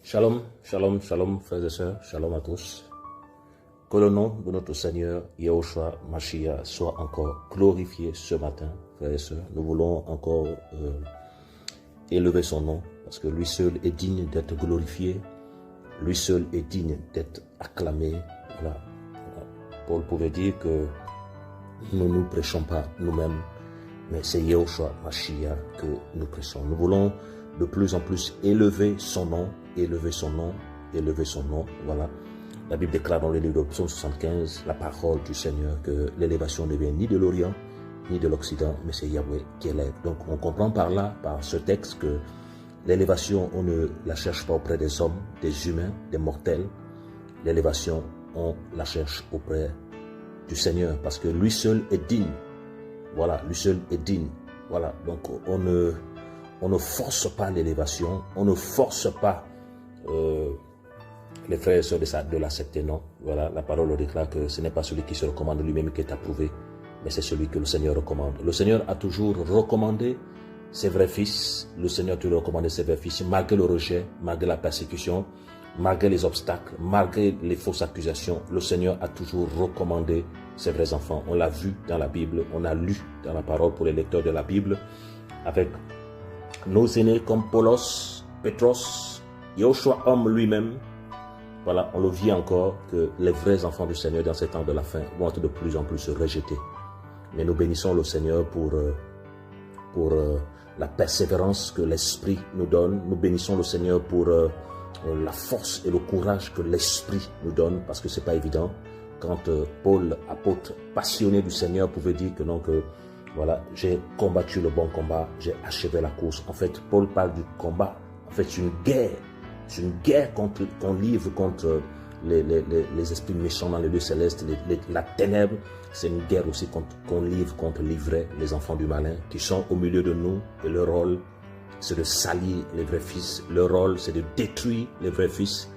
Shalom, shalom, shalom, frères et sœurs, shalom à tous. Que le nom de notre Seigneur Yahushua Mashiach soit encore glorifié ce matin, frères et sœurs. Nous voulons encore élever son nom, parce que lui seul est digne d'être glorifié, lui seul est digne d'être acclamé. Voilà. Paul pouvait dire que nous ne prêchons pas nous-mêmes, mais c'est Yahushua Mashiach que nous prêchons. Nous voulons de plus en plus élever son nom, élever son nom, élever son nom. Voilà. La Bible déclare dans le livre de Psaume 75, la parole du Seigneur, que l'élévation ne vient ni de l'Orient, ni de l'Occident, mais c'est Yahweh qui élève. Donc on comprend par là, par ce texte, que l'élévation, on ne la cherche pas auprès des hommes, des humains, des mortels. L'élévation, on la cherche auprès du Seigneur, parce que lui seul est digne. Voilà, lui seul est digne. Voilà, donc on ne force pas l'élévation, on ne force pas les frères et sœurs de la secte, non. Voilà, la parole déclare que ce n'est pas celui qui se recommande lui-même qui est approuvé, mais c'est celui que le Seigneur recommande. Le Seigneur a toujours recommandé ses vrais fils, le Seigneur a toujours recommandé ses vrais fils, malgré le rejet, malgré la persécution, malgré les obstacles, malgré les fausses accusations, le Seigneur a toujours recommandé ses vrais enfants. On l'a vu dans la Bible, on a lu dans la parole pour les lecteurs de la Bible, avec nos aînés comme Paulos, Pétros, Yahushua homme lui-même. Voilà, on le vit encore que les vrais enfants du Seigneur dans ces temps de la fin vont être de plus en plus rejetés. Mais nous bénissons le Seigneur pour la persévérance que l'Esprit nous donne. Nous bénissons le Seigneur pour la force et le courage que l'Esprit nous donne, parce que ce n'est pas évident. Quand Paul, apôtre passionné du Seigneur, pouvait dire que non, que voilà, j'ai combattu le bon combat, j'ai achevé la course. En fait, Paul parle du combat. En fait, c'est une guerre. C'est une guerre qu'on livre contre les esprits méchants dans les lieux célestes, la ténèbre. C'est une guerre aussi qu'on livre contre les enfants du malin qui sont au milieu de nous. Et leur rôle, c'est de salir les vrais fils. Leur rôle, c'est de détruire les vrais fils.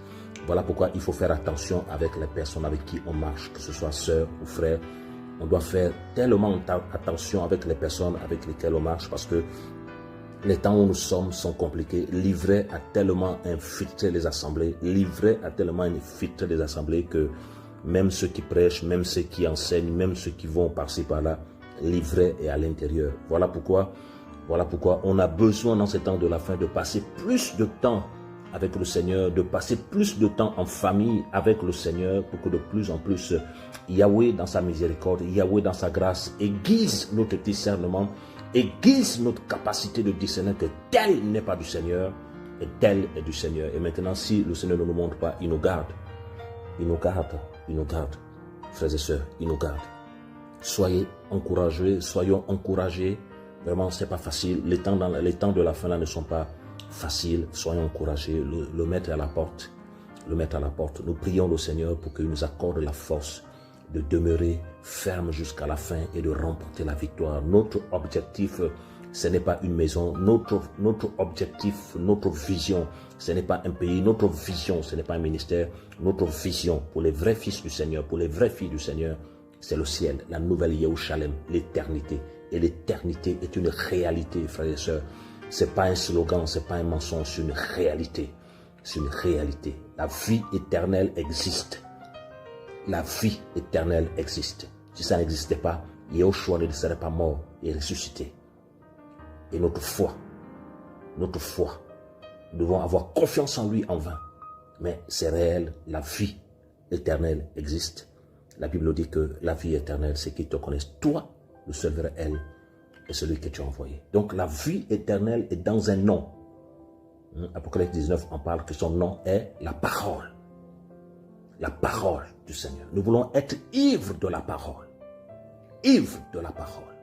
Voilà pourquoi il faut faire attention avec les personnes avec qui on marche, que ce soit sœurs ou frères. On doit faire tellement attention avec les personnes avec lesquelles on marche, parce que les temps où nous sommes sont compliqués. Livrer a tellement infiltré les assemblées, que même ceux qui prêchent, même ceux qui enseignent, même ceux qui vont par-ci par-là, livrer est à l'intérieur. Voilà pourquoi on a besoin dans ces temps de la fin de passer plus de temps avec le Seigneur, de passer plus de temps en famille avec le Seigneur, pour que de plus en plus Yahweh dans sa miséricorde, Yahweh dans sa grâce aiguise notre discernement, aiguise notre capacité de discerner que tel n'est pas du Seigneur et tel est du Seigneur. Et maintenant, si le Seigneur ne nous montre pas, il nous garde. Il nous garde, il nous garde. Frères et sœurs, il nous garde. Soyons encouragés. Vraiment, c'est pas facile. Les temps de la fin là ne sont pas faciles. Soyons encouragés. Le Maître est à la porte. Le Maître à la porte. Nous prions le Seigneur pour qu'il nous accorde la force de demeurer ferme jusqu'à la fin et de remporter la victoire. Notre objectif, ce n'est pas une maison. Notre objectif, notre vision, ce n'est pas un pays. Notre vision, ce n'est pas un ministère. Notre vision pour les vrais fils du Seigneur, pour les vrais filles du Seigneur, c'est le ciel, la nouvelle Yerushalem, l'éternité. Et l'éternité est une réalité, frères et sœurs. C'est pas un slogan, c'est pas un mensonge, c'est une réalité. C'est une réalité. La vie éternelle existe. La vie éternelle existe. Si ça n'existait pas, Yahushua ne serait pas mort et ressuscité. Et notre foi, nous devons avoir confiance en lui en vain. Mais c'est réel, la vie éternelle existe. La Bible dit que la vie éternelle, c'est qu'ils te connaissent, toi, le seul vrai elle, et celui que tu as envoyé. Donc la vie éternelle est dans un nom. Apocalypse 19 en parle que son nom est la parole. La parole du Seigneur. Nous voulons être ivres de la parole. Ivres de la parole.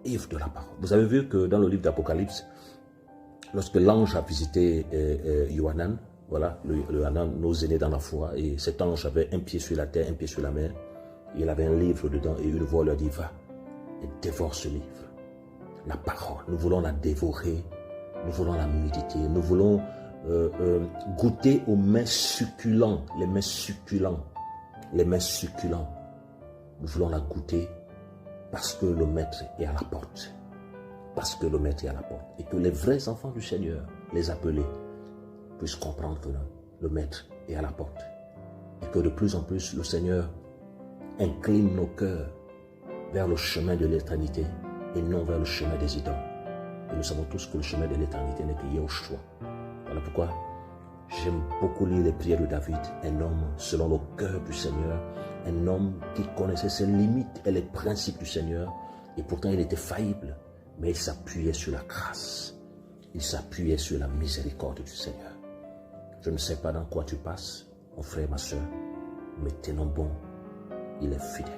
Ivres de la parole. Vous avez vu que dans le livre d'Apocalypse, lorsque l'ange a visité Yohanan, voilà, Yohanan, nos aînés dans la foi, et cet ange avait un pied sur la terre, un pied sur la mer, il avait un livre dedans, et une voix leur dit, va, et dévore ce livre. La parole, nous voulons la dévorer, nous voulons la méditer, nous voulons goûter aux mets succulents, les mets succulents. Nous voulons la goûter parce que le Maître est à la porte. Parce que le Maître est à la porte. Et que les vrais enfants du Seigneur, les appelés, puisse comprendre que le Maître est à la porte. Et que de plus en plus, le Seigneur incline nos cœurs vers le chemin de l'éternité et non vers le chemin des idoles. Et nous savons tous que le chemin de l'éternité n'est que Yahushua. Voilà pourquoi j'aime beaucoup lire les prières de David, un homme selon le cœur du Seigneur, un homme qui connaissait ses limites et les principes du Seigneur, et pourtant il était faillible, mais il s'appuyait sur la grâce, il s'appuyait sur la miséricorde du Seigneur. Je ne sais pas dans quoi tu passes, mon frère, ma soeur, mais tenons bon, il est fidèle.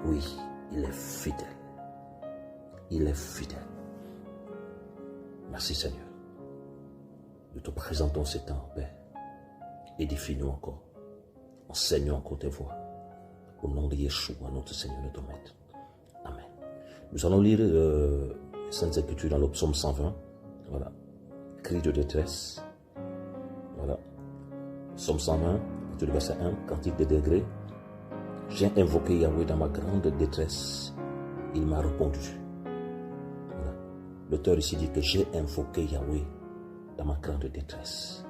Oui, il est fidèle. Il est fidèle. Merci Seigneur. Nous te présentons ces temps, Père. Édifie-nous encore. Enseigne encore tes voies. Au nom de Yeshua, notre Seigneur, notre Maître. Amen. Nous allons lire les Saintes Écritures dans le psaume 120. Voilà. Cri de détresse. Voilà. Psaume 120, à partir du verset 1, cantique des degrés. J'ai invoqué Yahweh dans ma grande détresse. Il m'a répondu. Voilà. L'auteur ici dit que j'ai invoqué Yahweh dans ma grande détresse.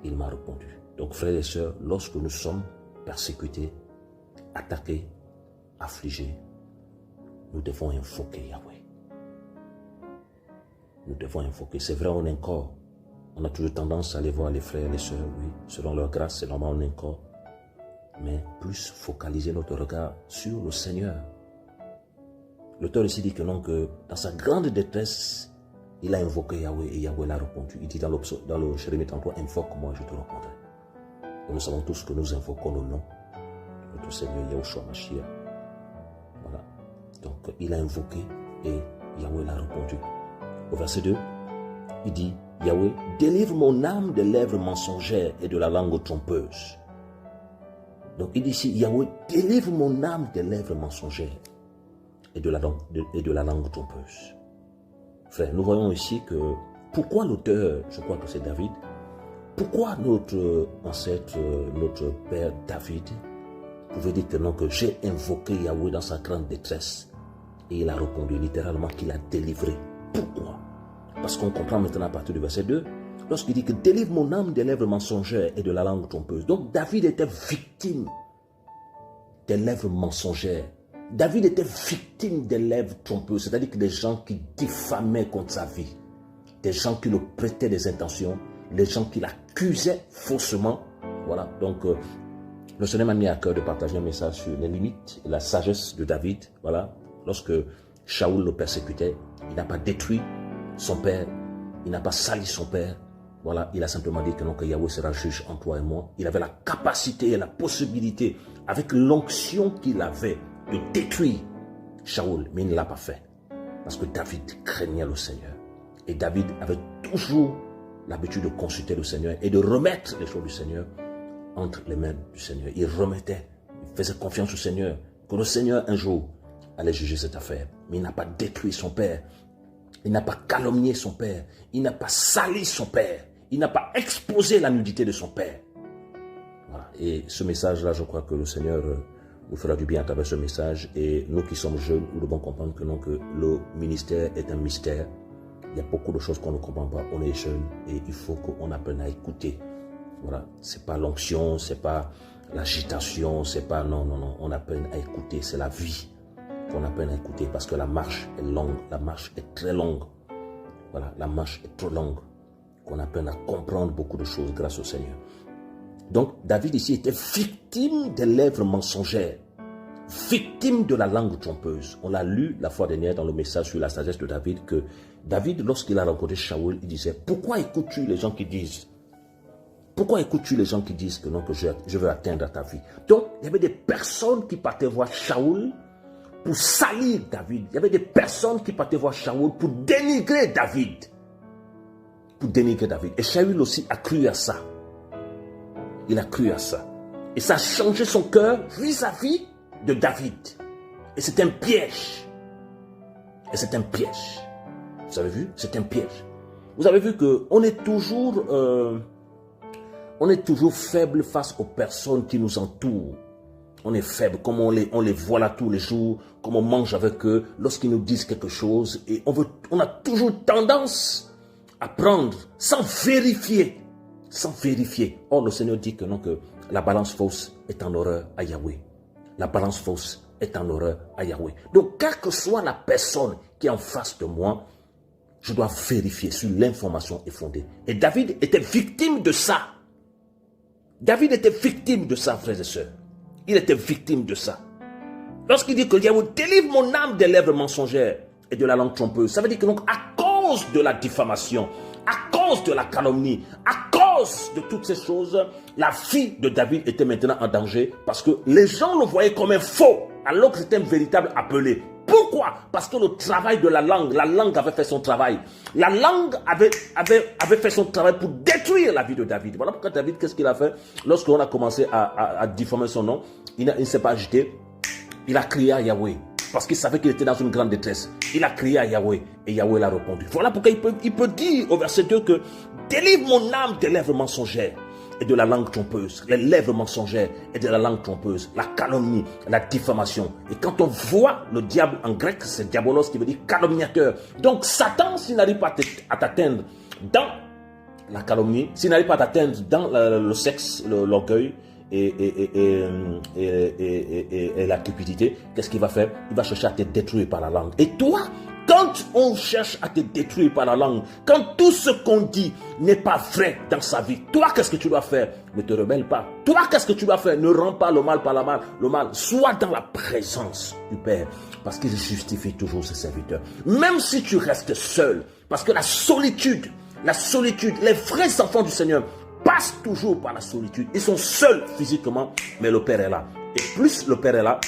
Il m'a répondu. Donc, frères et sœurs, lorsque nous sommes persécutés, attaqués, affligés, nous devons invoquer Yahweh. Nous devons invoquer. C'est vrai, on est encore. On a toujours tendance à aller voir les frères et les sœurs, oui. Selon leur grâce, c'est normal, on est encore. Mais plus focaliser notre regard sur le Seigneur. L'auteur ici dit que non, que dans sa grande détresse, il a invoqué Yahweh et Yahweh l'a répondu. Il dit dans le Jérémie 33, invoque-moi, je te répondrai. Et nous savons tous que nous invoquons le nom de notre Seigneur Yahushua Mashiach. Voilà. Donc il a invoqué et Yahweh l'a répondu. Au verset 2, il dit, Yahweh, délivre mon âme des lèvres mensongères et de la langue trompeuse. Donc il dit ici, Yahweh, délivre mon âme des lèvres mensongères et de la langue trompeuse. Frère, nous voyons ici que pourquoi l'auteur, je crois que c'est David, pourquoi notre ancêtre, notre père David pouvait dire que non, que j'ai invoqué Yahweh dans sa grande détresse et il a répondu littéralement qu'il a délivré. Pourquoi? Parce qu'on comprend maintenant à partir du verset 2, lorsqu'il dit que délivre mon âme des lèvres mensongères et de la langue trompeuse. Donc David était victime des lèvres mensongères. David était victime des lèvres trompeuses, c'est-à-dire que des gens qui diffamaient contre sa vie, des gens qui lui prêtaient des intentions, les gens qui l'accusaient faussement. Voilà, donc le Seigneur m'a mis à cœur de partager un message sur les limites et la sagesse de David. Voilà, lorsque Shaoul le persécutait, il n'a pas détruit son père, il n'a pas sali son père. Voilà, il a simplement dit que non, que Yahweh sera juge en toi et moi. Il avait la capacité et la possibilité, avec l'onction qu'il avait, de détruire Shaoul, mais il ne l'a pas fait. Parce que David craignait le Seigneur. Et David avait toujours l'habitude de consulter le Seigneur et de remettre les choses du Seigneur entre les mains du Seigneur. Il remettait, il faisait confiance au Seigneur, que le Seigneur un jour allait juger cette affaire. Mais il n'a pas détruit son père. Il n'a pas calomnié son père. Il n'a pas sali son père. Il n'a pas exposé la nudité de son père. Voilà. Et ce message-là, je crois que le Seigneur nous fera du bien à travers ce message. Et nous qui sommes jeunes, nous devons comprendre que, non, que le ministère est un mystère. Il y a beaucoup de choses qu'on ne comprend pas. On est jeunes et il faut qu'on apprenne à écouter. Voilà. C'est pas l'onction, c'est pas l'agitation, c'est pas... Non. On apprenne à écouter. C'est la vie qu'on apprenne à écouter parce que la marche est longue. La marche est très longue. Voilà. La marche est trop longue. Qu'on apprenne à comprendre beaucoup de choses grâce au Seigneur. Donc, David ici était victime des lèvres mensongères, victime de la langue trompeuse. On l'a lu la fois dernière dans le message sur la sagesse de David, que David, lorsqu'il a rencontré Shaoul, il disait, pourquoi écoutes-tu les gens qui disent que non, que je veux atteindre ta vie? Donc, il y avait des personnes qui partaient voir Shaoul pour salir David. Il y avait des personnes qui partaient voir Shaoul pour dénigrer David. Et Shaoul aussi a cru à ça. Il a cru à ça. Et ça a changé son cœur vis-à-vis de David. Et c'est un piège. Vous avez vu? C'est un piège. Vous avez vu qu'on est toujours faible face aux personnes qui nous entourent. On est faible, comme on les voit là tous les jours, comme on mange avec eux, lorsqu'ils nous disent quelque chose. Et on a toujours tendance prendre sans vérifier. Sans vérifier. Or, le Seigneur dit que non, que la balance fausse est en horreur à Yahweh. La balance fausse est en horreur à Yahweh. Donc, quelle que soit la personne qui est en face de moi, je dois vérifier si l'information est fondée. Et David était victime de ça. David était victime de ça, frères et sœurs. Il était victime de ça. Lorsqu'il dit que Yahweh délivre mon âme des lèvres mensongères et de la langue trompeuse, ça veut dire que donc, à cause de la diffamation, à cause de la calomnie, à cause de toutes ces choses, la vie de David était maintenant en danger parce que les gens le voyaient comme un faux, alors que c'était un véritable appelé. Pourquoi? Parce que le travail de la langue avait fait son travail. La langue avait fait son travail pour détruire la vie de David. Voilà pourquoi David, qu'est-ce qu'il a fait? Lorsqu'on a commencé à diffamer son nom, il ne s'est pas agité. Il a crié à Yahweh. Parce qu'il savait qu'il était dans une grande détresse. Il a crié à Yahweh et Yahweh l'a répondu. Voilà pourquoi il peut dire au verset 2 que délivre mon âme des lèvres mensongères et de la langue trompeuse. Les lèvres mensongères et de la langue trompeuse. La calomnie, la diffamation. Et quand on voit le diable en grec, c'est diabolos qui veut dire calomniateur. Donc Satan, s'il n'arrive pas à t'atteindre dans la calomnie, s'il n'arrive pas à t'atteindre dans le sexe, l'orgueil, et la cupidité, qu'est-ce qu'il va faire? Il va chercher à te détruire par la langue. Et toi, quand on cherche à te détruire par la langue, quand tout ce qu'on dit n'est pas vrai dans sa vie, toi, qu'est-ce que tu dois faire? Ne te rebelle pas. Toi, qu'est-ce que tu dois faire? Ne rends pas le mal par le mal. Sois dans la présence du Père, parce qu'il justifie toujours ses serviteurs. Même si tu restes seul, parce que la solitude, les vrais enfants du Seigneur passent toujours par la solitude. Ils sont seuls physiquement, mais le Père est là. Et plus le Père est là,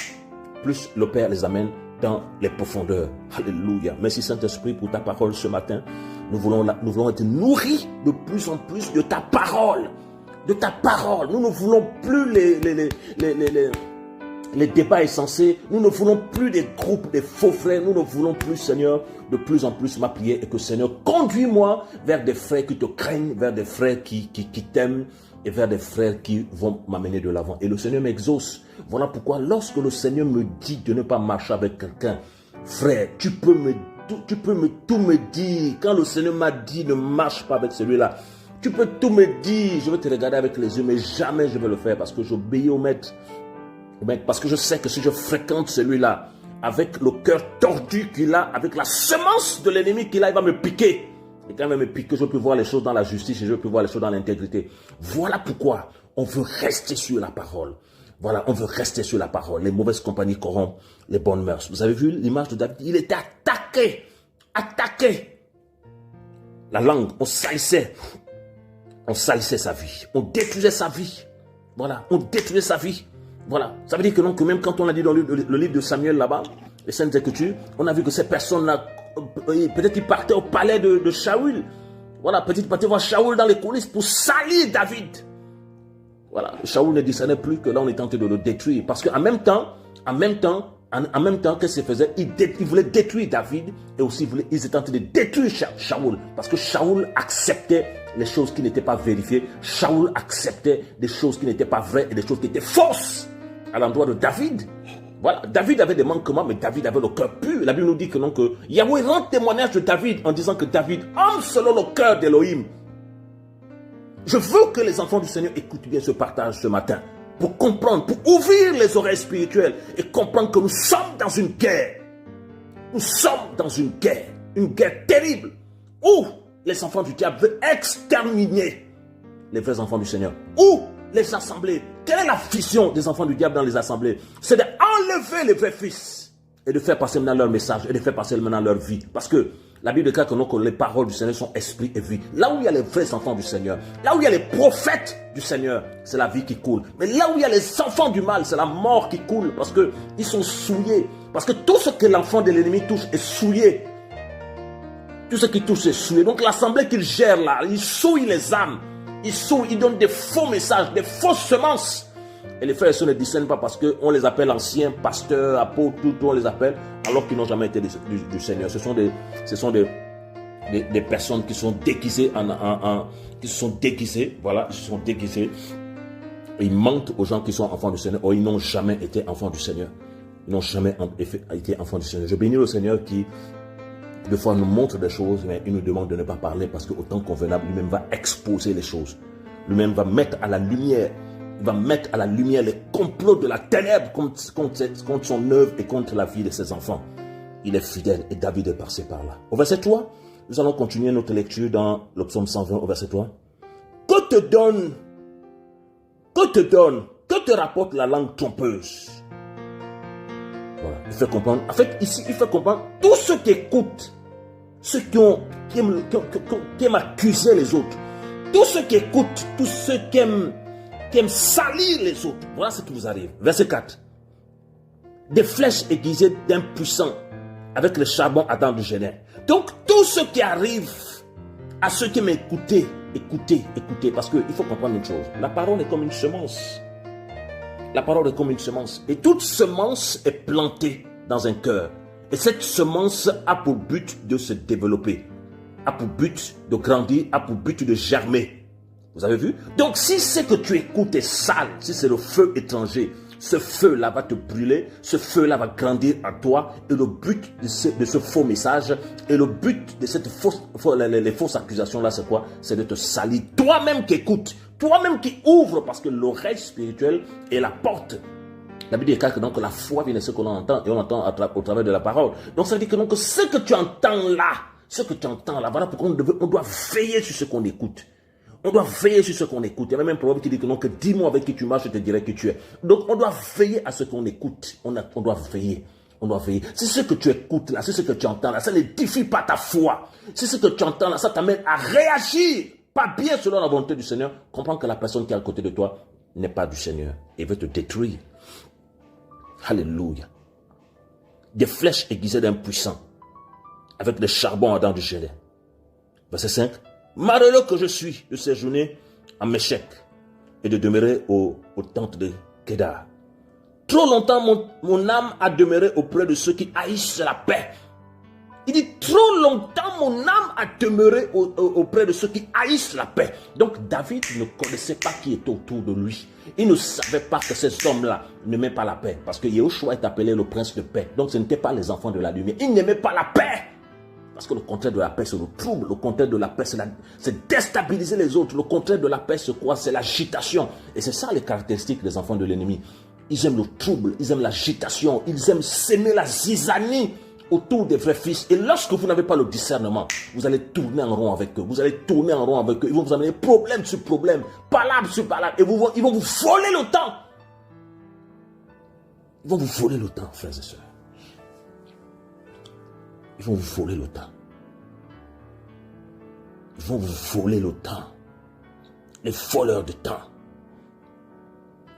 plus le Père les amène dans les profondeurs. Alléluia. Merci Saint-Esprit pour ta parole ce matin. Nous voulons être nourris de plus en plus de ta parole. De ta parole. Nous ne voulons plus les débats insensés. Nous ne voulons plus des groupes, des faux frères. Nous ne voulons plus, Seigneur, de plus en plus ma prière est que, Seigneur, conduis-moi vers des frères qui te craignent, vers des frères qui t'aiment et vers des frères qui vont m'amener de l'avant. Et le Seigneur m'exauce. Voilà pourquoi lorsque le Seigneur me dit de ne pas marcher avec quelqu'un, frère, tu peux tout me dire. Quand le Seigneur m'a dit ne marche pas avec celui-là, tu peux tout me dire. Je vais te regarder avec les yeux, mais jamais je vais le faire parce que j'obéis au Maître. Parce que je sais que si je fréquente celui-là, avec le cœur tordu qu'il a, avec la semence de l'ennemi qu'il a, il va me piquer. Et quand il va me piquer, je peux voir les choses dans la justice et je peux voir les choses dans l'intégrité. Voilà pourquoi on veut rester sur la parole. Voilà, on veut rester sur la parole. Les mauvaises compagnies corrompent les bonnes mœurs. Vous avez vu l'image de David? Il était attaqué. Attaqué. La langue, on salissait sa vie. On détruisait sa vie. Voilà, on détruisait sa vie. Voilà, ça veut dire que non, que même quand on a dit dans le livre de Samuel là-bas, les Saintes Écritures, on a vu que ces personnes-là, peut-être ils partaient au palais de Shaoul. Voilà, peut-être ils partaient voir Shaoul dans les coulisses pour salir David. Voilà, Shaoul ne discernait plus que là on est tenté de le détruire. Parce qu'en même temps, qu'est-ce qu'ils faisaient? Ils voulaient détruire David et aussi ils étaient tentés de détruire Shaoul. Parce que Shaoul acceptait les choses qui n'étaient pas vérifiées. Shaoul acceptait des choses qui n'étaient pas vraies et des choses qui étaient fausses à l'endroit de David. Voilà, David avait des manquements, mais David avait le cœur pur. La Bible nous dit que non, que Yahweh rend témoignage de David en disant que David homme selon le cœur d'Élohim. Je veux que les enfants du Seigneur écoutent bien ce partage ce matin pour comprendre, pour ouvrir les oreilles spirituelles et comprendre que nous sommes dans une guerre. Nous sommes dans une guerre terrible où les enfants du diable veulent exterminer les vrais enfants du Seigneur. Où les assemblées, quelle est la vision des enfants du diable dans les assemblées? C'est d'enlever les vrais fils et de faire passer maintenant leur message et de faire passer maintenant leur vie. Parce que la Bible déclare que les paroles du Seigneur sont esprit et vie. Là où il y a les vrais enfants du Seigneur, là où il y a les prophètes du Seigneur, c'est la vie qui coule. Mais là où il y a les enfants du mal, c'est la mort qui coule parce qu'ils sont souillés. Parce que tout ce que l'enfant de l'ennemi touche est souillé. Tout ce qui touche est souillé. Donc l'assemblée qu'il gère là, il souille les âmes. Il donne des faux messages, des fausses semences. Et les frères et sœurs ne discernent pas parce qu'on les appelle anciens, pasteurs, apôtres, tout on les appelle, alors qu'ils n'ont jamais été du Seigneur. Ce sont des personnes qui sont déguisées qui se sont déguisées, voilà, ils se sont déguisés. Et ils mentent aux gens qui sont enfants du Seigneur, ou ils n'ont jamais été enfants du Seigneur. Ils n'ont jamais été enfants du Seigneur. Je bénis le Seigneur qui Des fois, il nous montre des choses, mais il nous demande de ne pas parler parce qu'au temps convenable, lui-même va exposer les choses. Lui-même va mettre à la lumière, il va mettre à la lumière les complots de la ténèbre contre son œuvre et contre la vie de ses enfants. Il est fidèle et David est passé par là. Au verset 3, nous allons continuer notre lecture dans le psaume 120 au verset 3. Que te rapporte la langue trompeuse? Voilà, il fait comprendre. En fait, ici, il fait comprendre tous ceux qui écoutent, ceux qui aiment accuser les autres, tous ceux qui écoutent, tous ceux qui aiment salir les autres. Voilà ce qui vous arrive. Verset 4. Des flèches aiguisées d'un puissant avec le charbon ardent du génie. Donc, tout ce qui arrive à ceux qui m'écoutent, écoutez, parce qu'il faut comprendre une chose. La parole est comme une semence. La parole est comme une semence. Et toute semence est plantée dans un cœur. Et cette semence a pour but de se développer, a pour but de grandir, a pour but de germer. Vous avez vu? Donc, si ce que tu écoutes est sale, si c'est le feu étranger, ce feu-là va te brûler, ce feu-là va grandir en toi. Et le but de ce faux message, et le but de cette les fausses accusations-là, c'est quoi? C'est de te salir. Toi-même qui écoutes, toi-même qui ouvres, parce que l'oreille spirituelle est la porte. La Bible déclare que donc la foi vient de ce que l'on entend, et on entend au travers de la parole. Donc ça veut dire que donc, ce que tu entends là, voilà pourquoi on doit veiller sur ce qu'on écoute. On doit veiller sur ce qu'on écoute. Il y a même un proverbe qui dit que non, que dis-moi avec qui tu marches, je te dirai qui tu es. Donc on doit veiller à ce qu'on écoute. On doit veiller. On doit veiller. Si ce que tu écoutes là, si ce que tu entends là, ça n'édifie pas ta foi. Si ce que tu entends là, ça t'amène à réagir pas bien selon la volonté du Seigneur, comprends que la personne qui est à côté de toi n'est pas du Seigneur. Il veut te détruire. Alléluia. Des flèches aiguisées d'un puissant avec le charbon ardent du génie. Verset 5. Malheureux que je suis de séjourner à Méchec et de demeurer aux tentes de Kédar. Trop longtemps, mon âme a demeuré auprès de ceux qui haïssent la paix. Il dit, trop longtemps, mon âme a demeuré auprès de ceux qui haïssent la paix. Donc, David ne connaissait pas qui était autour de lui. Il ne savait pas que ces hommes-là n'aimaient pas la paix. Parce que Yahushua est appelé le prince de paix. Donc, ce n'étaient pas les enfants de la lumière. Ils n'aimaient pas la paix. Parce que le contraire de la paix, c'est le trouble. Le contraire de la paix, c'est déstabiliser les autres. Le contraire de la paix, c'est quoi? C'est l'agitation. Et c'est ça les caractéristiques des enfants de l'ennemi. Ils aiment le trouble, ils aiment l'agitation, ils aiment s'aimer la zizanie autour des vrais fils. Et lorsque vous n'avez pas le discernement, vous allez tourner en rond avec eux. Vous allez tourner en rond avec eux. Ils vont vous amener problème sur problème, palabre sur palabre. Et ils vont vous voler le temps. Ils vont vous voler le temps, frères et sœurs. Ils vont vous voler le temps. Ils vont vous voler le temps. Les voleurs de temps.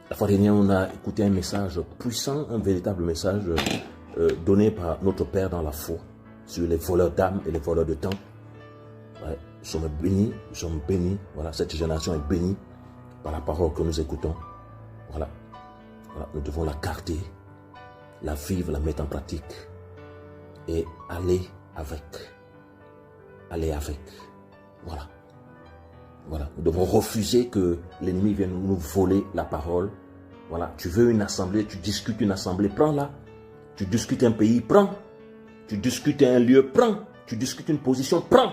La fois dernière, on a écouté un message puissant, un véritable message donné par notre Père dans la foi sur les voleurs d'âme et les voleurs de temps. Ouais, nous sommes bénis, Voilà, cette génération est bénie par la parole que nous écoutons. Voilà, nous devons la garder, la vivre, la mettre en pratique et aller avec. Voilà, nous devons refuser que l'ennemi vienne nous voler la parole. Voilà, tu veux une assemblée, tu discutes une assemblée, prends-la. Tu discutes un pays, prends. Tu discutes un lieu, prends. Tu discutes une position, prends.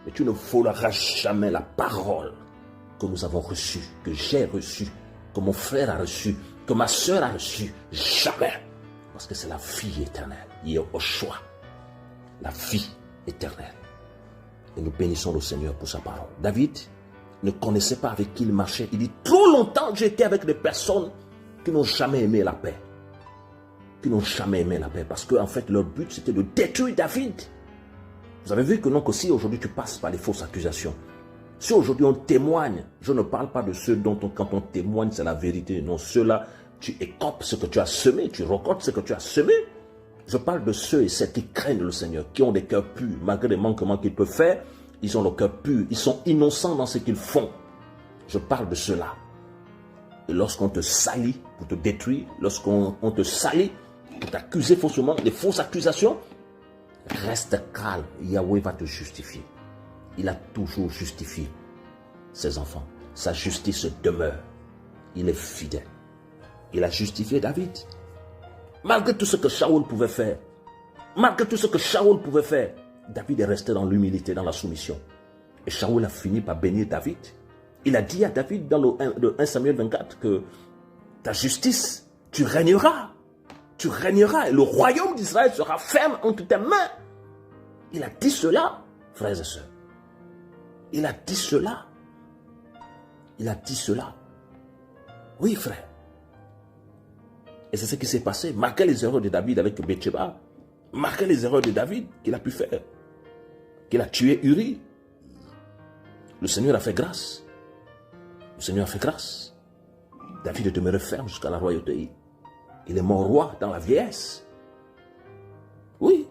Mais tu ne voleras jamais la parole que nous avons reçue, que j'ai reçue, que mon frère a reçue, que ma soeur a reçue. Jamais. Parce que c'est la vie éternelle. Il est au choix. La vie éternelle. Et nous bénissons le Seigneur pour sa parole. David ne connaissait pas avec qui il marchait. Il dit, trop longtemps j'étais avec des personnes qui n'ont jamais aimé la paix. Parce qu'en fait, leur but, c'était de détruire David. Vous avez vu que non, que si aujourd'hui tu passes par les fausses accusations, si aujourd'hui on témoigne, je ne parle pas de ceux dont quand on témoigne, c'est la vérité. Non, ceux-là, tu écopes ce que tu as semé, tu récoltes ce que tu as semé. Je parle de ceux et celles qui craignent le Seigneur, qui ont des cœurs purs, malgré les manquements qu'ils peuvent faire, ils ont le cœur pur, ils sont innocents dans ce qu'ils font. Je parle de ceux-là. Et lorsqu'on te salit pour te détruire, lorsqu'on te salit pour t'accuser faussement, des fausses accusations, reste calme, Yahweh va te justifier. Il a toujours justifié ses enfants. Sa justice demeure. Il est fidèle. Il a justifié David. Malgré tout ce que Shaoul pouvait faire, David est resté dans l'humilité, dans la soumission. Et Shaoul a fini par bénir David. Il a dit à David dans le 1 Samuel 24 que ta justice, tu régneras et le royaume d'Israël sera ferme entre tes mains. Il a dit cela, frères et sœurs. Il a dit cela. Il a dit cela. Oui, frère. Et c'est ce qui s'est passé. Marquez les erreurs de David avec Bathsheba. Marquez les erreurs de David qu'il a pu faire. Qu'il a tué Uri. Le Seigneur a fait grâce. Le Seigneur a fait grâce. David est demeuré ferme jusqu'à la royauté. Il est mort roi dans la vieillesse. Oui.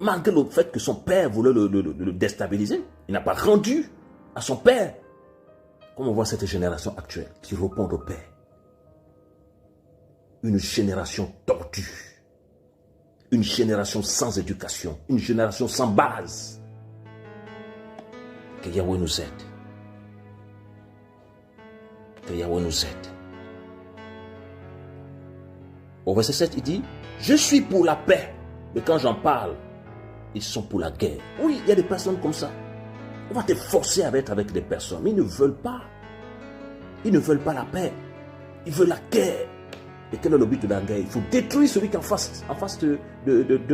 Malgré le fait que son père voulait le déstabiliser, il n'a pas rendu à son père. Comme on voit cette génération actuelle qui répond au père. Une génération tordue. Une génération sans éducation. Une génération sans base. Que Yahweh nous aide. Que Yahweh nous aide. Au verset 7, il dit, je suis pour la paix. Mais quand j'en parle, ils sont pour la guerre. Oui, il y a des personnes comme ça. On va te forcer à être avec des personnes, mais ils ne veulent pas. Ils ne veulent pas la paix. Ils veulent la guerre. Et quel est le but de la guerre? Il faut détruire celui qui est en face de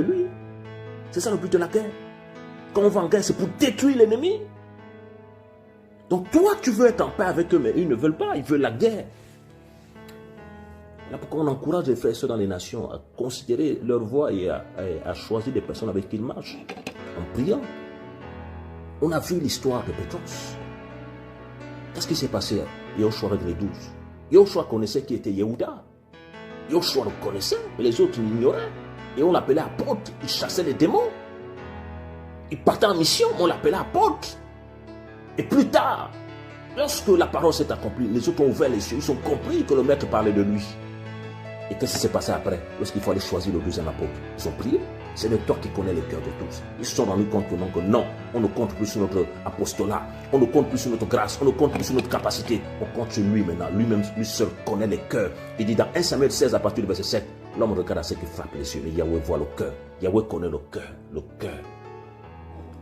lui. C'est ça le but de la guerre. Quand on va en guerre, c'est pour détruire l'ennemi. Donc toi, tu veux être en paix avec eux, mais ils ne veulent pas. Ils veulent la guerre. Là pourquoi on encourage les frères et sœurs dans les nations à considérer leur voie et à choisir des personnes avec qui ils marchent. En priant. On a vu l'histoire de Pétros. Qu'est-ce qui s'est passé à Yoshua avec les 12? Yoshua connaissait qui était Yehuda. Yoshua le connaissait, mais les autres l'ignoraient. Et on l'appelait apôtre. Il chassait les démons. Il partait en mission, on l'appelait apôtre. Et plus tard, lorsque la parole s'est accomplie, les autres ont ouvert les yeux. Ils ont compris que le maître parlait de lui. Et qu'est-ce qui s'est passé après? Lorsqu'il fallait choisir le 12e apôtre, ils ont prié. C'est le toi qui connais le cœur de tous. Ils se sont rendus compte que non, on ne compte plus sur notre apostolat, on ne compte plus sur notre grâce, on ne compte plus sur notre capacité. On compte sur lui maintenant. Lui-même, lui seul connaît les cœurs. Il dit dans 1 Samuel 16 à partir du verset 7, l'homme regarde à ce qui frappe les yeux, mais Yahweh voit le cœur. Yahweh connaît le cœur, le cœur,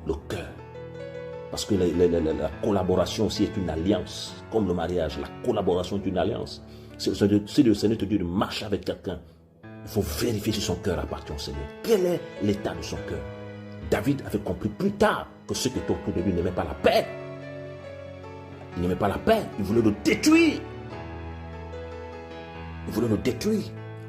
le cœur. Parce que la collaboration aussi est une alliance, comme le mariage. La collaboration est une alliance. Si le Seigneur te dit de marcher avec quelqu'un, il faut vérifier si son cœur appartient au Seigneur. Quel est l'état de son cœur? David avait compris plus tard que ceux qui étaient autour de lui n'aimaient pas la paix. Il n'aimait pas la paix, il voulait le détruire. Il voulait le détruire.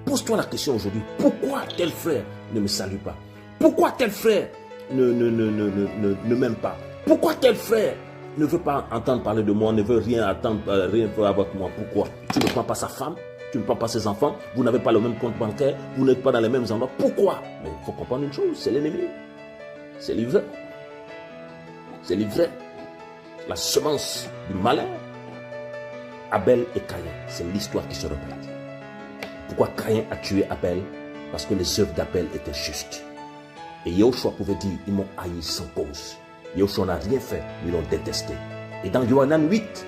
Pose-toi la question aujourd'hui, pourquoi tel frère ne me salue pas? Pourquoi tel frère ne m'aime pas? Pourquoi tel frère ne veut pas entendre parler de moi, ne veut rien attendre, rien faire avec moi? Pourquoi? Tu ne prends pas sa femme, tu ne prends pas ses enfants, vous n'avez pas le même compte bancaire, vous n'êtes pas dans les mêmes endroits. Pourquoi? Mais il faut comprendre une chose, c'est l'ennemi. C'est l'ivraie. C'est l'ivraie. La semence du malin. Abel et Caïn, c'est l'histoire qui se répète. Pourquoi Caïn a tué Abel? Parce que les œuvres d'Abel étaient justes. Et Yoshua pouvait dire, ils m'ont haï sans cause. Yoshua n'a rien fait, mais ils l'ont détesté. Et dans Yohanan 8,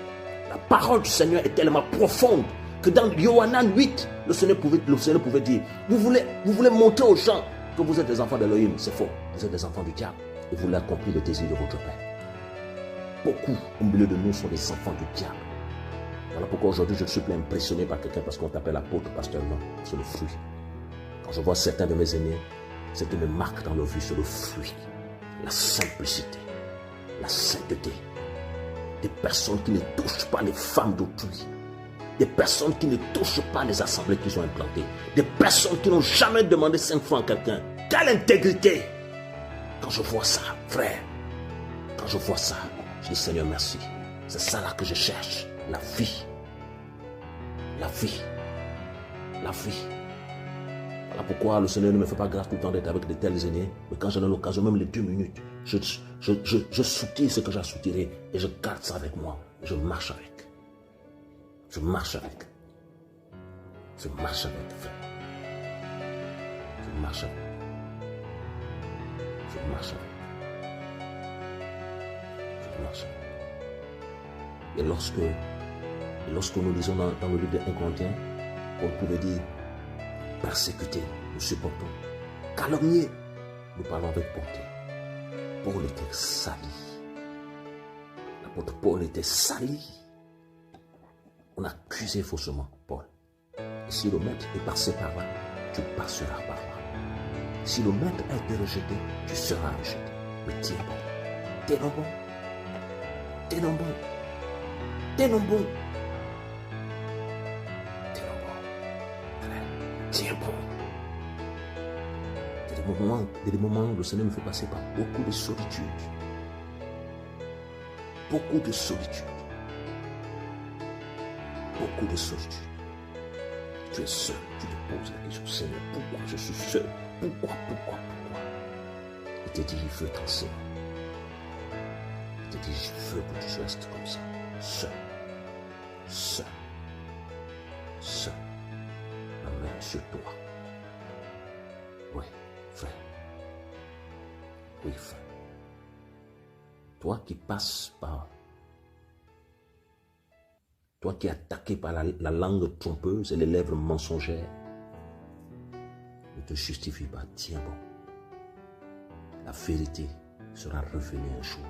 la parole du Seigneur est tellement profonde que dans Yohanan 8, le Seigneur pouvait dire, vous voulez montrer aux gens que vous êtes des enfants d'Elohim. C'est faux, vous êtes des enfants du diable. Et vous l'avez accompli le désir de votre Père. Beaucoup au milieu de nous sont des enfants du diable. Voilà pourquoi aujourd'hui je ne suis plus impressionné par quelqu'un parce qu'on t'appelle apôtre, pasteur. Non, c'est le fruit. Quand je vois certains de mes aînés, ce qui me marque dans leur vie, c'est le fruit. La simplicité, la sainteté. Des personnes qui ne touchent pas les femmes d'autrui. Des personnes qui ne touchent pas les assemblées qu'ils ont implantées. Des personnes qui n'ont jamais demandé 5 francs à quelqu'un. Quelle intégrité! Quand je vois ça, frère, quand je vois ça, je dis Seigneur merci. C'est ça là que je cherche. La vie. La vie. La vie. Voilà pourquoi le Seigneur ne me fait pas grâce tout le temps d'être avec de tels aînés. Mais quand j'en ai l'occasion, même les 2 minutes, je soutire ce que j'ai soutiré et je garde ça avec moi. Je marche avec. Je marche avec. Je marche avec, frère. Je marche avec. Je marche avec. Je marche avec. Et lorsque nous lisons dans le livre de 1 Corinthiens, on pouvait dire persécuter, nous supportons. Calomnier, nous parlons avec bonté. Paul était sali. L'apôtre Paul était sali. On accusait faussement Paul. Et si le maître est passé par là, tu passeras par là. Si le maître a été rejeté, tu seras rejeté. Mais tiens bon. T'es non bon. T'es non bon. T'es non bon. T'es non bon. Tiens bon. Il y a des moments où le Seigneur me fait passer par beaucoup de solitude. Beaucoup de solitude. Beaucoup de solitude. Tu es seul, tu te poses la question, Seigneur, pourquoi je suis seul? Pourquoi? Il te dit, il veut t'enseigner. Il te dit, je veux que tu restes comme ça, seul. La main sur toi. Oui, frère. Oui, frère. Toi qui passes par... Toi qui es attaqué par la langue trompeuse et les lèvres mensongères, ne te justifie pas, tiens bon. La vérité sera révélée un jour.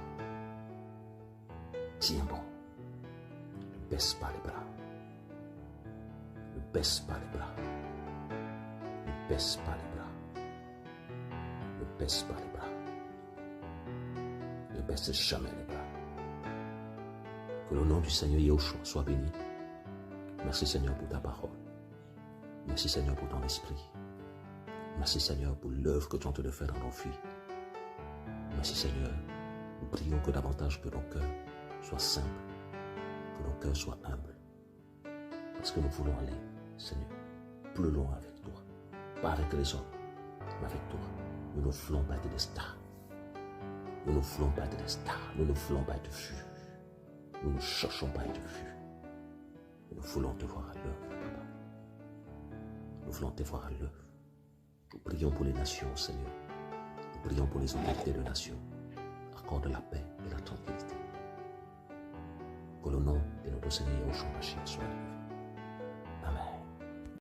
Tiens bon. Ne baisse pas les bras. Ne baisse pas les bras. Ne baisse pas les bras. Ne baisse pas les bras. Ne baisse jamais les bras. Que le nom du Seigneur Yahushua soit béni. Merci Seigneur pour ta parole. Merci Seigneur pour ton esprit. Merci Seigneur pour l'œuvre que tu es en train de faire dans nos vies. Merci Seigneur. Nous prions que davantage que nos cœurs soient simples, que nos cœurs soient humbles. Parce que nous voulons aller, Seigneur, plus loin avec toi. Pas avec les hommes, mais avec toi. Nous ne voulons pas être des stars. Nous ne voulons pas être des stars. Nous ne voulons pas être vus. Nous ne cherchons pas à être vus. Nous voulons te voir à l'œuvre, Papa. Nous voulons te voir à l'œuvre. Nous prions pour les nations, Seigneur. Nous prions pour les autorités de nations. Accorde la paix et la tranquillité. Que le nom de notre Seigneur Yahushua Mashiach soit élevé. Amen.